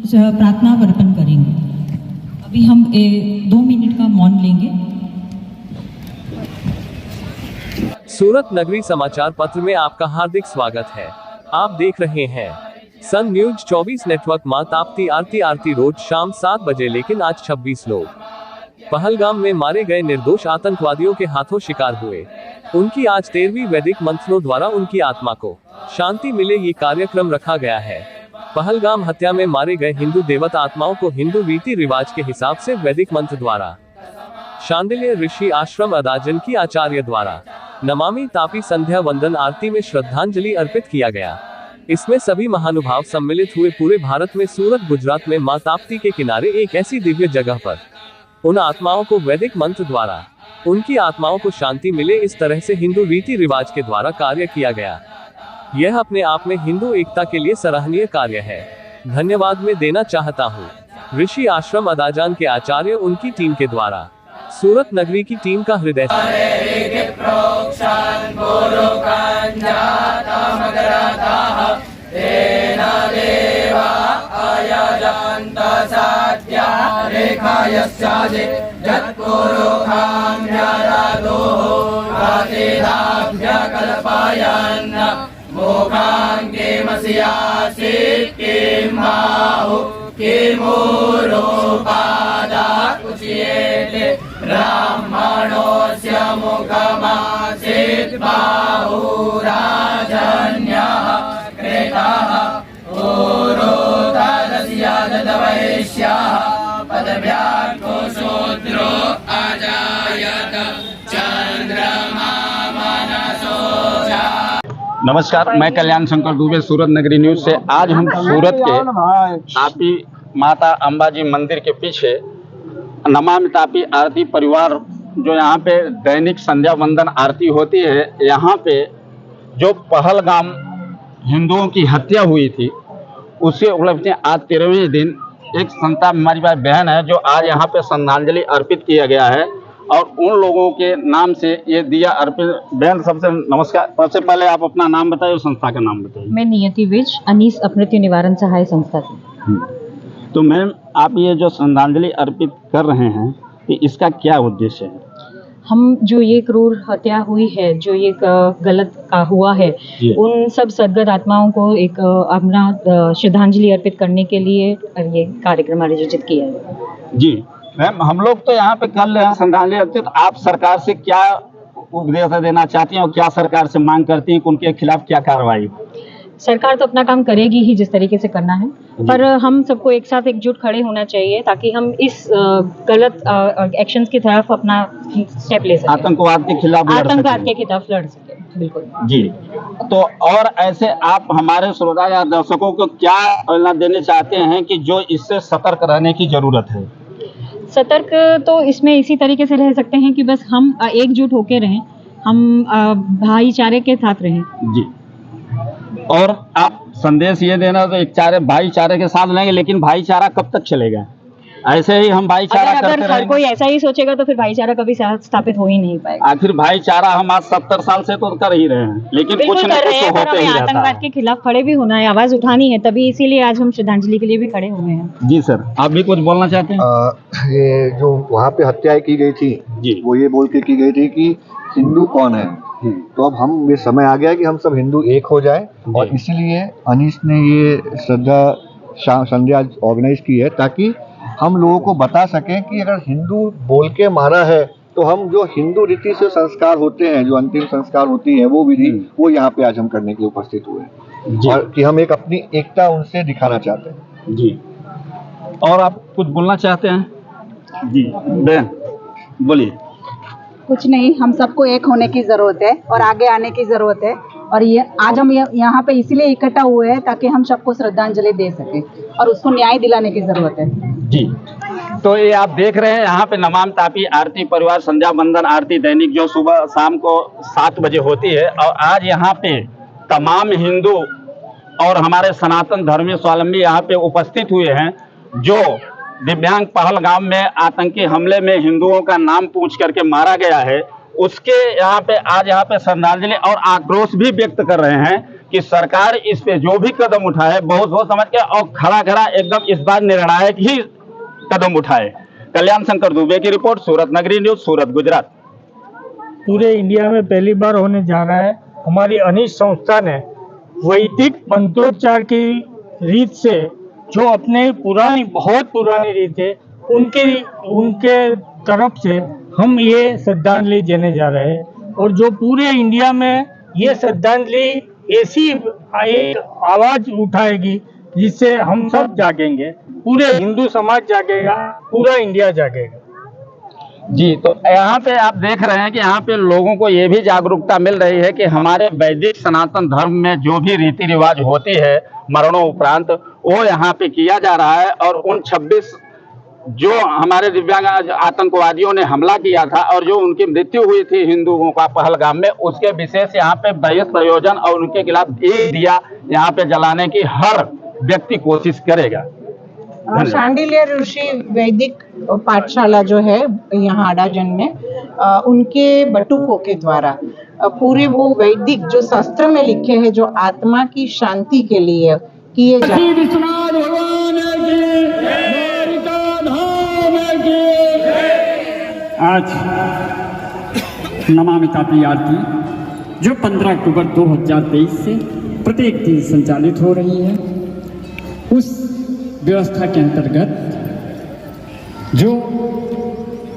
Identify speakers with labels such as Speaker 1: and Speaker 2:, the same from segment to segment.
Speaker 1: प्रार्थना अर्पण करेंगे। अभी हम 2 मिनट का मौन लेंगे।
Speaker 2: सूरत नगरी समाचार पत्र में आपका हार्दिक स्वागत है। आप देख रहे हैं सन न्यूज 24 नेटवर्क। मां ताप्ती आरती रोज शाम 7 बजे। लेकिन आज 26 लोग पहलगाम में मारे गए निर्दोष आतंकवादियों के हाथों शिकार हुए। उनकी आज 13वीं वैदिक मंथनों द्वारा उनकी आत्मा को शांति मिले, ये कार्यक्रम रखा गया है। पहलगाम हत्या में मारे गए हिंदू देवता आत्माओं को हिंदू रीति रिवाज के हिसाब से वैदिक मंत्र द्वारा शांडिल्य ऋषि आश्रम अदाजन की आचार्य द्वारा नमामि तापी संध्या वंदन आरती में श्रद्धांजलि अर्पित किया गया। इसमें सभी महानुभाव सम्मिलित हुए। पूरे भारत में सूरत गुजरात में मां ताप्ती के किनारे एक ऐसी दिव्य जगह पर उन आत्माओं को वैदिक मंत्र द्वारा उनकी आत्माओं को शांति मिले, इस तरह से हिंदू रीति रिवाज के द्वारा कार्य किया गया। यह अपने आप में हिंदू एकता के लिए सराहनीय कार्य है। धन्यवाद मैं देना चाहता हूँ ऋषि आश्रम अदाजान के आचार्य, उनकी टीम के द्वारा सूरत नगरी की टीम का हृदय
Speaker 3: ब्राह्मणोस्य मुखमासीत् बाहुराजन्यः कृतः ऊरोदस्यादवैश्यः पदव्यार्को शूद्रो अजायत चंद्रमा मनसो।
Speaker 4: नमस्कार, मैं कल्याण शंकर दुबे, सूरत नगरी न्यूज से। आज हम सूरत के तापी माता अंबाजी मंदिर के पीछे नमामि तापी आरती परिवार, जो यहाँ पे दैनिक संध्या वंदन आरती होती है, यहाँ पे जो पहलगाम हिंदुओं की हत्या हुई थी उससे उपलक्ष्य में आज 13वें दिन एक संता हमारी बहन है जो आज यहाँ पे श्रद्धांजलि अर्पित किया गया है और उन लोगों के नाम से ये दिया अर्पित। बहन, सबसे नमस्कार। सबसे पहले आप अपना नाम बताइए और संस्था का नाम बताइए।
Speaker 1: मैं नियति विज, अनीस अपमृत्यु निवारण सहाय संस्था से।
Speaker 4: तो मैम, आप ये जो श्रद्धांजलि अर्पित कर रहे हैं तो इसका क्या उद्देश्य है?
Speaker 1: हम जो ये क्रूर हत्या हुई है, जो ये गलत हुआ है, उन सब सद्गत आत्माओं को एक अपना श्रद्धांजलि अर्पित करने के लिए ये कार्यक्रम आयोजित किया है।
Speaker 4: जी मैम, हम लोग तो यहाँ पे कर रहे हैं श्रद्धांजलि अर्पित। आप सरकार से क्या उपदेश देना चाहती हैं और क्या सरकार से मांग करती हैं कि उनके खिलाफ क्या कार्रवाई?
Speaker 1: सरकार तो अपना काम करेगी ही जिस तरीके से करना है, पर हम सबको एक साथ एकजुट खड़े होना चाहिए ताकि हम इस गलत एक्शंस की तरफ अपना स्टेप ले सकें।
Speaker 4: आतंकवाद के खिलाफ लड़
Speaker 1: सकें। बिल्कुल
Speaker 4: जी। तो और ऐसे आप हमारे श्रोता या दर्शकों को क्या प्रेरणा देने चाहते हैं कि जो इससे सतर्क रहने की जरूरत है?
Speaker 1: सतर्क तो इसमें इसी तरीके से रह सकते हैं कि बस हम एकजुट होकर रहें, हम भाईचारे के साथ रहें। जी।
Speaker 4: और आप संदेश ये देना तो एक भाईचारे के साथ लेंगे, लेकिन भाईचारा कब तक चलेगा? ऐसे ही हम भाईचारा करते रहेंगे।
Speaker 1: हर कोई ऐसा ही सोचेगा तो फिर भाईचारा कभी स्थापित हो ही नहीं पाएगा।
Speaker 4: आखिर भाईचारा हम आज 70 साल से तो कर ही रहे हैं, लेकिन कुछ न कुछ तो होते ही रहता है।
Speaker 1: आतंकवाद के खिलाफ खड़े भी होना है, आवाज उठानी है, तभी इसीलिए आज हम श्रद्धांजलि के लिए भी खड़े हुए हैं।
Speaker 4: जी सर, आप भी कुछ बोलना चाहते हैं?
Speaker 5: ये जो वहाँ पे हत्याएं की गई थी जी, वो ये बोल के की गई थी कि हिंदू कौन है। तो अब हम ये समय आ गया कि हम सब हिंदू एक हो जाए, और इसीलिए अनीस ने ये संध्या ऑर्गेनाइज की है ताकि हम लोगों को बता सकें कि अगर हिंदू बोल के मारा है तो हम जो हिंदू रीति से संस्कार होते हैं, जो अंतिम संस्कार होती है, वो विधि वो यहाँ पे आज हम करने के लिए उपस्थित हुए हैं, और कि हम एक अपनी एकता उनसे दिखाना चाहते हैं।
Speaker 4: जी। और आप कुछ बोलना चाहते हैं? जी बहन बोलिए।
Speaker 6: कुछ नहीं, हम सबको एक होने की जरूरत है और आगे आने की जरूरत है, और ये आज हम यहाँ पे इसलिए इकट्ठा हुए हैं ताकि हम सबको श्रद्धांजलि दे सके और उसको न्याय दिलाने की जरूरत है।
Speaker 4: जी। तो ये आप देख रहे हैं यहाँ पे नमामि तापी आरती परिवार संध्या वंदन आरती दैनिक जो सुबह शाम को 7 बजे होती है, और आज यहाँ पे तमाम हिंदू और हमारे सनातन धर्मी स्वावलंबी यहाँ पे उपस्थित हुए हैं। जो दिव्यांग पहलगाम में आतंकी हमले में हिंदुओं का नाम पूछ करके मारा गया है, उसके यहाँ पे आज यहाँ पे श्रद्धांजलि और आक्रोश भी व्यक्त कर रहे हैं कि सरकार इस पे जो भी कदम उठाए बहुत सोच समझ के और खड़ा खड़ा एकदम इस बार निर्णायक ही कदम उठाए। कल्याण शंकर दुबे की रिपोर्ट, सूरत नगरी न्यूज, सूरत, गुजरात।
Speaker 7: पूरे इंडिया में पहली बार होने जा रहा है। हमारी अनीश संस्था ने वैदिक मंत्रोच्चार की रीत से, जो अपने पुरानी बहुत पुरानी रीत है, उनके तरफ से हम ये श्रद्धांजलि देने जा रहे हैं। और जो पूरे इंडिया में ये श्रद्धांजलि ऐसी एक आवाज उठाएगी जिससे हम सब जागेंगे, पूरे हिंदू समाज जागेगा, पूरा इंडिया जागेगा।
Speaker 4: जी, तो यहाँ पे आप देख रहे हैं कि यहाँ पे लोगों को ये भी जागरूकता मिल रही है कि हमारे वैदिक सनातन धर्म में जो भी रीति रिवाज होती है मरणों उपरांत, वो यहाँ पे किया जा रहा है। और उन 26 जो हमारे दिव्यांग आतंकवादियों ने हमला किया था और जो उनकी मृत्यु हुई थी हिंदुओं का पहलगाम में, उसके विशेष यहाँ पे बहस प्रयोजन और उनके खिलाफ एक दिया यहाँ पे जलाने की हर व्यक्ति कोशिश करेगा।
Speaker 8: शांडिल्य ऋषि वैदिक पाठशाला जो है यहाँ अडाजन में, उनके बटुकों के द्वारा पूरे वो वैदिक जो शास्त्र में लिखे हैं, जो आत्मा की शांति के लिए किए जाते
Speaker 9: आज नमामि तापी आरती जो 15 अक्टूबर 2023 से प्रत्येक दिन संचालित हो रही है, उस व्यवस्था के अंतर्गत जो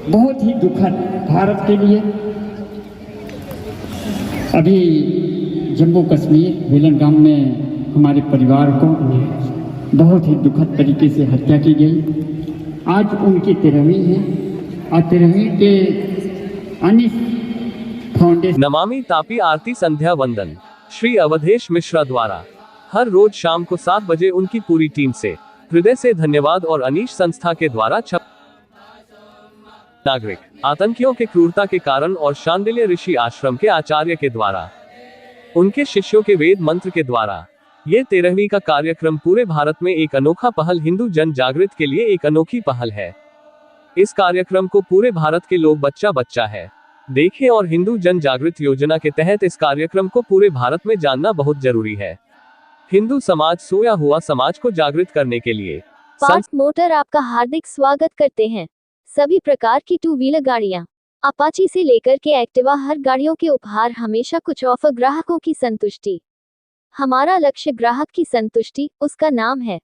Speaker 9: बहुत ही दुखद भारत के लिए, अभी जम्मू कश्मीर विलनगाम में हमारे परिवार को बहुत ही दुखद तरीके से हत्या की गई। आज उनकी 13वीं है और 13वीं के अनीश फाउंडेशन
Speaker 2: नमामि तापी आरती संध्या वंदन श्री अवधेश मिश्रा द्वारा हर रोज शाम को 7 बजे उनकी पूरी टीम से हृदय से धन्यवाद। और अनीश संस्था के द्वारा नागरिक आतंकियों के क्रूरता के कारण और शांडिल्य ऋषि आश्रम के आचार्य के द्वारा उनके शिष्यों के वेद मंत्र के द्वारा ये 13वीं का कार्यक्रम पूरे भारत में एक अनोखा पहल, हिंदू जन जागृत के लिए एक अनोखी पहल है। इस कार्यक्रम को पूरे भारत के लोग बच्चा है देखें और हिंदू जन जागृत योजना के तहत इस कार्यक्रम को पूरे भारत में जानना बहुत जरूरी है। हिंदू समाज, सोया हुआ समाज को जागृत करने के लिए
Speaker 10: पार्थ मोटर आपका हार्दिक स्वागत करते हैं। सभी प्रकार की 2 व्हीलर गाड़ियां अपाची से लेकर के एक्टिवा, हर गाड़ियों के उपहार, हमेशा कुछ ऑफर, ग्राहकों की संतुष्टि। हमारा लक्ष्य ग्राहक की संतुष्टि, उसका नाम है